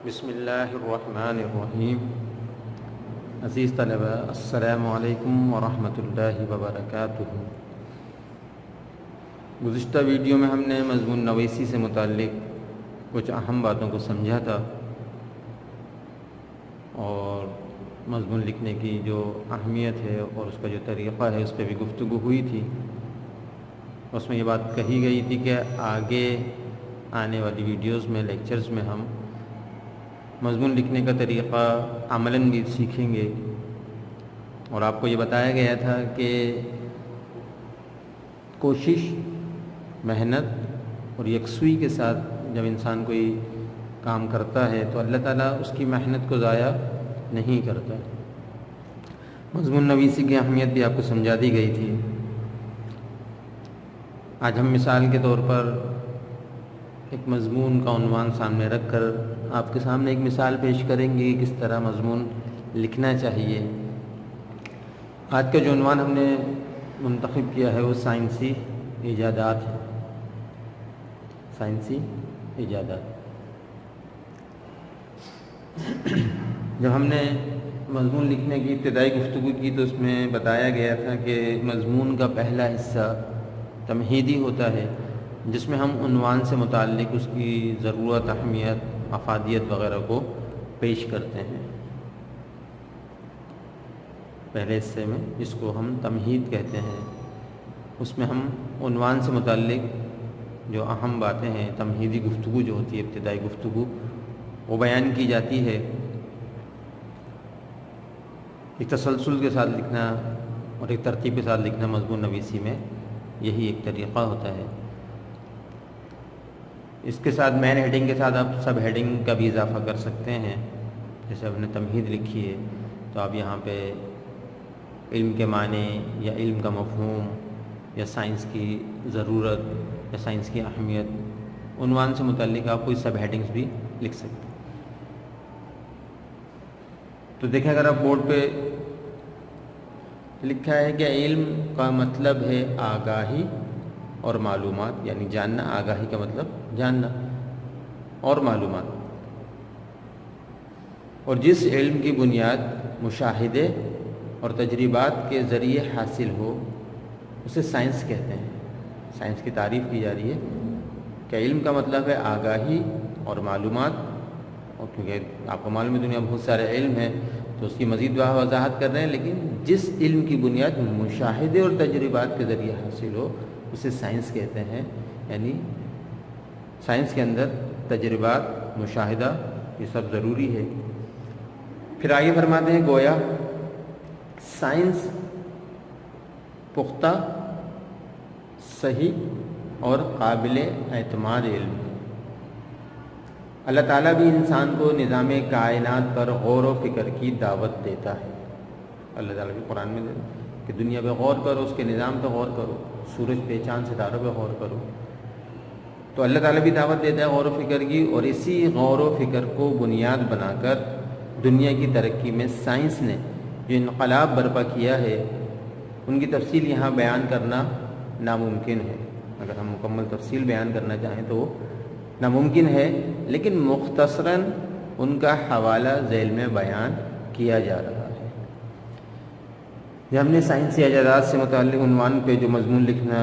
بسم اللہ الرحمن الرحیم۔ عزیز طلبہ، السلام علیکم ورحمۃ اللہ وبرکاتہ۔ گزشتہ ویڈیو میں ہم نے مضمون نویسی سے متعلق کچھ اہم باتوں کو سمجھا تھا اور مضمون لکھنے کی جو اہمیت ہے اور اس کا جو طریقہ ہے اس پہ بھی گفتگو ہوئی تھی۔ اس میں یہ بات کہی گئی تھی کہ آگے آنے والی ویڈیوز میں، لیکچرز میں ہم مضمون لکھنے کا طریقہ عملاً بھی سیکھیں گے، اور آپ کو یہ بتایا گیا تھا کہ کوشش، محنت اور یکسوئی کے ساتھ جب انسان کوئی کام کرتا ہے تو اللہ تعالیٰ اس کی محنت کو ضائع نہیں کرتا۔ مضمون نویسی کی اہمیت بھی آپ کو سمجھا دی گئی تھی۔ آج ہم مثال کے طور پر ایک مضمون کا عنوان سامنے رکھ کر آپ کے سامنے ایک مثال پیش کریں گے کہ کس طرح مضمون لکھنا چاہیے۔ آج کا جو عنوان ہم نے منتخب کیا ہے وہ سائنسی ایجادات ہے۔ سائنسی ایجادات۔ جب ہم نے مضمون لکھنے کی ابتدائی گفتگو کی تو اس میں بتایا گیا تھا کہ مضمون کا پہلا حصہ تمہیدی ہوتا ہے، جس میں ہم عنوان سے متعلق اس کی ضرورت، اہمیت، افادیت وغیرہ کو پیش کرتے ہیں۔ پہلے حصے میں، جس کو ہم تمہید کہتے ہیں، اس میں ہم عنوان سے متعلق جو اہم باتیں ہیں، تمہیدی گفتگو جو ہوتی ہے، ابتدائی گفتگو، وہ بیان کی جاتی ہے۔ ایک تسلسل کے ساتھ لکھنا اور ایک ترتیب کے ساتھ لکھنا مضمون نویسی میں یہی ایک طریقہ ہوتا ہے۔ اس کے ساتھ مین ہیڈنگ کے ساتھ آپ سب ہیڈنگ کا بھی اضافہ کر سکتے ہیں۔ جیسے آپ نے تمہید لکھی ہے تو آپ یہاں پہ علم کے معنی یا علم کا مفہوم یا سائنس کی ضرورت یا سائنس کی اہمیت، عنوان سے متعلق آپ کوئی سب ہیڈنگز بھی لکھ سکتے ہیں۔ تو دیکھیں، اگر آپ بورڈ پہ لکھا ہے کہ علم کا مطلب ہے آگاہی اور معلومات، یعنی جاننا۔ آگاہی کا مطلب جاننا اور معلومات، اور جس علم کی بنیاد مشاہدے اور تجربات کے ذریعے حاصل ہو اسے سائنس کہتے ہیں۔ سائنس کی تعریف کی جا رہی ہے کہ علم کا مطلب ہے آگاہی اور معلومات، اور کیونکہ آپ کو معلوم ہے دنیا بہت سارے علم ہیں تو اس کی مزید وضاحت کر رہے ہیں، لیکن جس علم کی بنیاد مشاہدے اور تجربات کے ذریعے حاصل ہو اسے سائنس کہتے ہیں۔ یعنی سائنس کے اندر تجربات، مشاہدہ، یہ سب ضروری ہے۔ پھر آگے فرماتے ہیں، گویا سائنس پختہ، صحیح اور قابل اعتماد علم ہے۔ اللہ تعالیٰ بھی انسان کو نظام کائنات پر غور و فکر کی دعوت دیتا ہے۔ اللہ تعالیٰ بھی قرآن میں دیتا ہے کہ دنیا پہ غور کرو، اس کے نظام پہ غور کرو، سورج پہ، چاند ستاروں پہ غور کرو۔ تو اللہ تعالیٰ بھی دعوت دیتا ہے غور و فکر کی، اور اسی غور و فکر کو بنیاد بنا کر دنیا کی ترقی میں سائنس نے جو انقلاب برپا کیا ہے، ان کی تفصیل یہاں بیان کرنا ناممکن ہے۔ اگر ہم مکمل تفصیل بیان کرنا چاہیں تو ناممکن ہے، لیکن مختصراً ان کا حوالہ ذیل میں بیان کیا جا رہا ہے۔ یہ ہم نے سائنسی ایجادات سے متعلق عنوان پہ جو مضمون لکھنا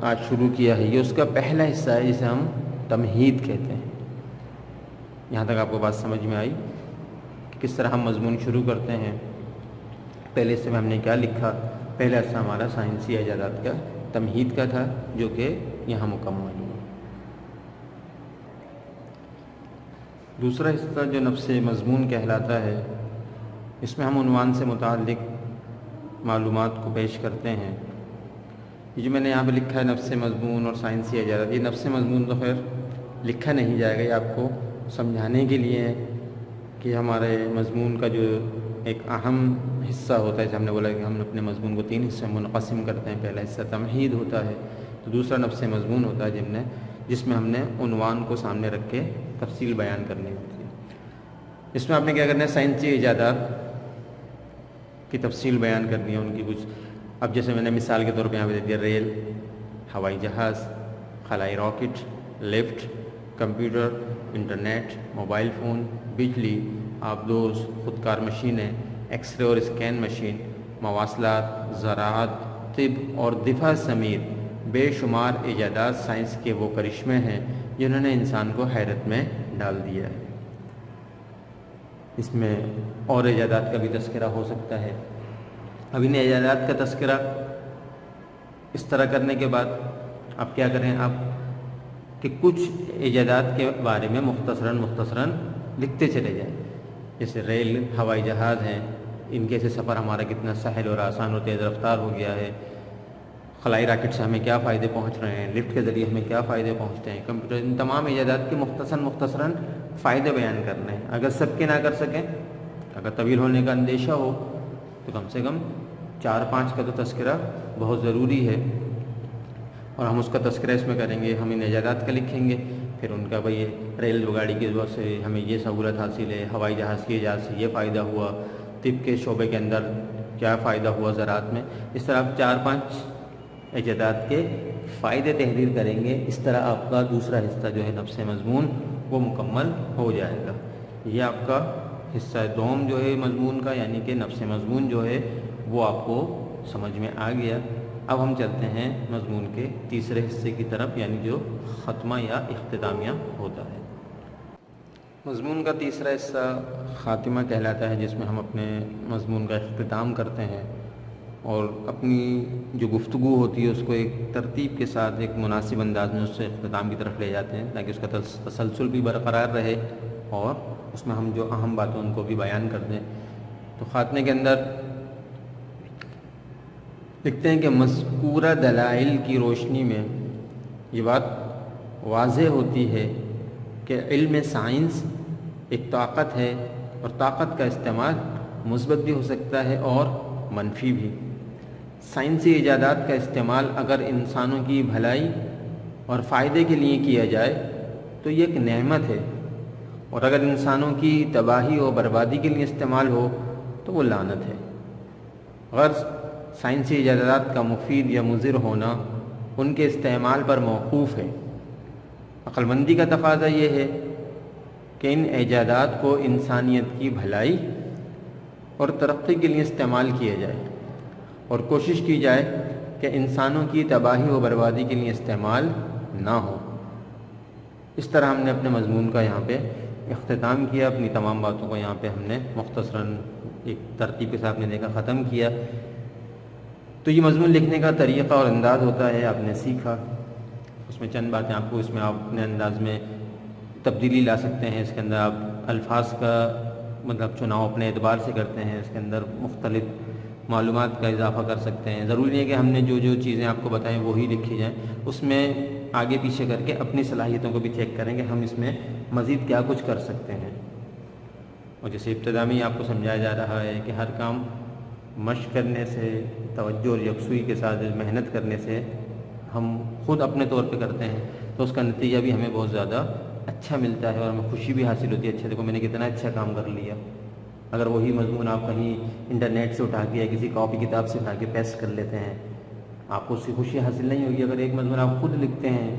آج شروع کیا ہے، یہ اس کا پہلا حصہ ہے جسے ہم تمہید کہتے ہیں۔ یہاں تک آپ کو بات سمجھ میں آئی کہ کس طرح ہم مضمون شروع کرتے ہیں۔ پہلے حصے میں ہم نے کیا لکھا؟ پہلا حصہ ہمارا سائنسی ایجادات کا تمہید کا تھا، جو کہ یہاں مکمل ہوا۔ دوسرا حصہ جو نفس مضمون کہلاتا ہے، اس میں ہم عنوان سے متعلق معلومات کو پیش کرتے ہیں۔ یہ جو میں نے یہاں پہ لکھا ہے نفس مضمون اور سائنسی ایجادات، یہ نفس مضمون تو خیر لکھا نہیں جائے گا، یہ آپ کو سمجھانے کے لیے ہے کہ ہمارے مضمون کا جو ایک اہم حصہ ہوتا ہے، جیسے ہم نے بولا کہ ہم اپنے مضمون کو 3 حصے میں منقسم کرتے ہیں۔ پہلا حصہ تمہید ہوتا ہے، تو دوسرا نفس مضمون ہوتا ہے جس میں ہم نے عنوان کو سامنے رکھ کے تفصیل بیان کرنی ہوتی ہے۔ اس میں آپ نے کیا کرنا ہے؟ سائنسی ایجادات کی تفصیل بیان کرنی ہے، ان کی کچھ۔ اب جیسے میں نے مثال کے طور پہ یہاں پہ دے دیا، ریل، ہوائی جہاز، خلائی rocket, lift, computer, internet, mobile phone, بجلی، آبدوز، خودکار مشینیں، ایکس رے اور اسکین مشین، مواصلات، زراعت، طب اور دفاع سمیت بے شمار ایجادات سائنس کے وہ کرشمے ہیں جنہوں نے انسان کو حیرت میں ڈال دیا ہے۔ اس میں اور ایجادات کا بھی تذکرہ ہو سکتا ہے۔ اب ان ایجادات کا تذکرہ اس طرح کرنے کے بعد آپ کیا کریں آپ کہ کچھ ایجادات کے بارے میں مختصراً لکھتے چلے جائیں، جیسے ریل، ہوائی جہاز ہیں، ان کے سے سفر ہمارا کتنا سہل اور آسان اور تیز رفتار ہو گیا ہے، خلائی راکٹ سے ہمیں کیا فائدے پہنچ رہے ہیں، لفٹ کے ذریعے ہمیں کیا فائدے پہنچتے ہیں، کمپیوٹر، ان تمام ایجادات کے مختصراً فائدے بیان کرنے ہیں۔ اگر سب کے نہ کر سکیں، اگر طویل ہونے کا اندیشہ ہو تو کم سے کم 4-5 کا تو تذکرہ بہت ضروری ہے، اور ہم اس کا تذکرہ اس میں کریں گے، ہم ان ایجادات کا لکھیں گے، پھر ان کا بھئی ریل گاڑی کی وجہ سے ہمیں یہ سہولت حاصل ہے، ہوائی جہاز کی ایجاد سے یہ فائدہ ہوا، طب کے شعبے کے اندر کیا فائدہ ہوا، زراعت میں، اس طرح آپ 4-5 ایجادات کے فائدے تحریر کریں گے۔ اس طرح آپ کا دوسرا حصہ جو ہے نفس مضمون وہ مکمل ہو جائے گا۔ یہ آپ کا حصہ دوم جو ہے مضمون کا، یعنی کہ نفس مضمون جو ہے وہ آپ کو سمجھ میں آ گیا۔ اب ہم چلتے ہیں مضمون کے تیسرے حصے کی طرف، یعنی جو ختمہ یا اختتامیہ ہوتا ہے۔ مضمون کا تیسرا حصہ خاتمہ کہلاتا ہے، جس میں ہم اپنے مضمون کا اختتام کرتے ہیں اور اپنی جو گفتگو ہوتی ہے اس کو ایک ترتیب کے ساتھ ایک مناسب انداز میں اس سے اختتام کی طرف لے جاتے ہیں، تاکہ اس کا تسلسل بھی برقرار رہے اور اس میں ہم جو اہم باتوں ان کو بھی بیان کر دیں۔ تو خاتمے کے اندر لکھتے ہیں کہ مذکورہ دلائل کی روشنی میں یہ بات واضح ہوتی ہے کہ علم سائنس ایک طاقت ہے، اور طاقت کا استعمال مثبت بھی ہو سکتا ہے اور منفی بھی۔ سائنسی ایجادات کا استعمال اگر انسانوں کی بھلائی اور فائدے کے لیے کیا جائے تو یہ ایک نعمت ہے، اور اگر انسانوں کی تباہی اور بربادی کے لیے استعمال ہو تو وہ لعنت ہے۔ غرض سائنسی ایجادات کا مفید یا مضر ہونا ان کے استعمال پر موقوف ہے۔ عقل مندی کا تقاضا یہ ہے کہ ان ایجادات کو انسانیت کی بھلائی اور ترقی کے لیے استعمال کیا جائے، اور کوشش کی جائے کہ انسانوں کی تباہی و بربادی کے لیے استعمال نہ ہو۔ اس طرح ہم نے اپنے مضمون کا یہاں پہ اختتام کیا، اپنی تمام باتوں کو یہاں پہ ہم نے مختصراً ایک ترتیب کے ساتھ نے دیکھا ختم کیا۔ تو یہ مضمون لکھنے کا طریقہ اور انداز ہوتا ہے، آپ نے سیکھا، اس میں چند باتیں آپ کو اس میں آپ اپنے انداز میں تبدیلی لا سکتے ہیں۔ اس کے اندر آپ الفاظ کا مطلب چناؤ اپنے اعتبار سے کرتے ہیں، اس کے اندر مختلف معلومات کا اضافہ کر سکتے ہیں۔ ضروری نہیں ہے کہ ہم نے جو چیزیں آپ کو بتائیں وہی لکھی جائیں، اس میں آگے پیچھے کر کے اپنی صلاحیتوں کو بھی چیک کریں کہ ہم اس میں مزید کیا کچھ کر سکتے ہیں۔ اور جیسے ابتدا میں ہی آپ کو سمجھایا جا رہا ہے کہ ہر کام مشق کرنے سے، توجہ اور یکسوئی کے ساتھ محنت کرنے سے ہم خود اپنے طور پہ کرتے ہیں تو اس کا نتیجہ بھی ہمیں بہت زیادہ اچھا ملتا ہے اور ہمیں خوشی بھی حاصل ہوتی ہے، اچھا دیکھو میں نے کتنا اچھا کام کر لیا۔ اگر وہی مضمون آپ کہیں انٹرنیٹ سے اٹھا کے یا کسی کاپی کتاب سے اٹھا کے پیسٹ کر لیتے ہیں، آپ کو اس کی خوشی حاصل نہیں ہوگی۔ اگر ایک مضمون آپ خود لکھتے ہیں،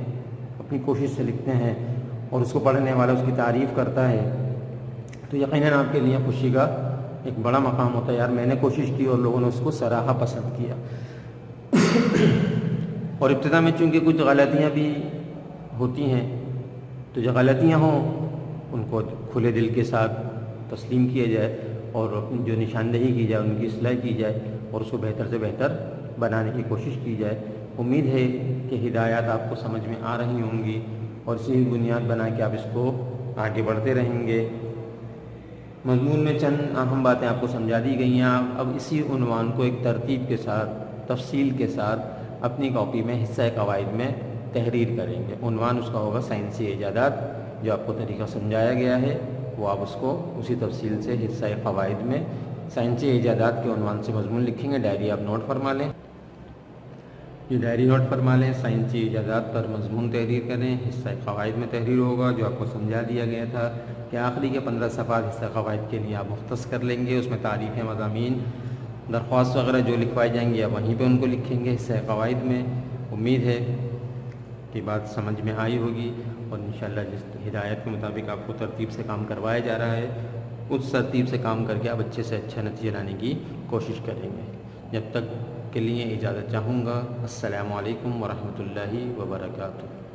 اپنی کوشش سے لکھتے ہیں اور اس کو پڑھنے والا اس کی تعریف کرتا ہے تو یقیناً آپ کے لیے خوشی کا ایک بڑا مقام ہوتا ہے، یار میں نے کوشش کی اور لوگوں نے اس کو سراہا، پسند کیا۔ اور ابتدا میں چونکہ کچھ غلطیاں بھی ہوتی ہیں تو جو غلطیاں ہوں ان کو کھلے دل کے ساتھ تسلیم کیا جائے اور جو نشاندہی کی جائے ان کی اصلاح کی جائے اور اس کو بہتر سے بہتر بنانے کی کوشش کی جائے۔ امید ہے کہ ہدایات آپ کو سمجھ میں آ رہی ہوں گی اور اسی بنیاد بنا کے آپ اس کو آگے بڑھتے رہیں گے۔ مضمون میں چند اہم باتیں آپ کو سمجھا دی گئی ہیں، اب اسی عنوان کو ایک ترتیب کے ساتھ، تفصیل کے ساتھ اپنی کاپی میں حصہ قواعد میں تحریر کریں گے۔ عنوان اس کا ہوگا سائنسی ایجادات، جو آپ کو طریقہ سمجھایا گیا ہے وہ آپ اس کو اسی تفصیل سے حصہ قواعد میں سائنسی ایجادات کے عنوان سے مضمون لکھیں گے۔ ڈائری آپ نوٹ فرما لیں، یہ ڈائری نوٹ فرما لیں، سائنسی ایجادات پر مضمون تحریر کریں، حصہ قواعد میں تحریر ہوگا جو آپ کو سمجھا دیا گیا تھا کہ آخری کے 15 صفحات حصہ قواعد کے لیے آپ مختص کر لیں گے، اس میں تعریفیں، مضامین، درخواست وغیرہ جو لکھوائی جائیں گی آپ وہیں پہ ان کو لکھیں گے حصہ قواعد میں۔ امید ہے کہ بات سمجھ میں آئی ہوگی اور انشاءاللہ جس ہدایت کے مطابق آپ کو ترتیب سے کام کروایا جا رہا ہے اس ترتیب سے کام کر کے آپ اچھے سے اچھا نتیجہ لانے کی کوشش کریں گے۔ جب تک کے لیے اجازت چاہوں گا۔ السلام علیکم ورحمۃ اللہ وبرکاتہ۔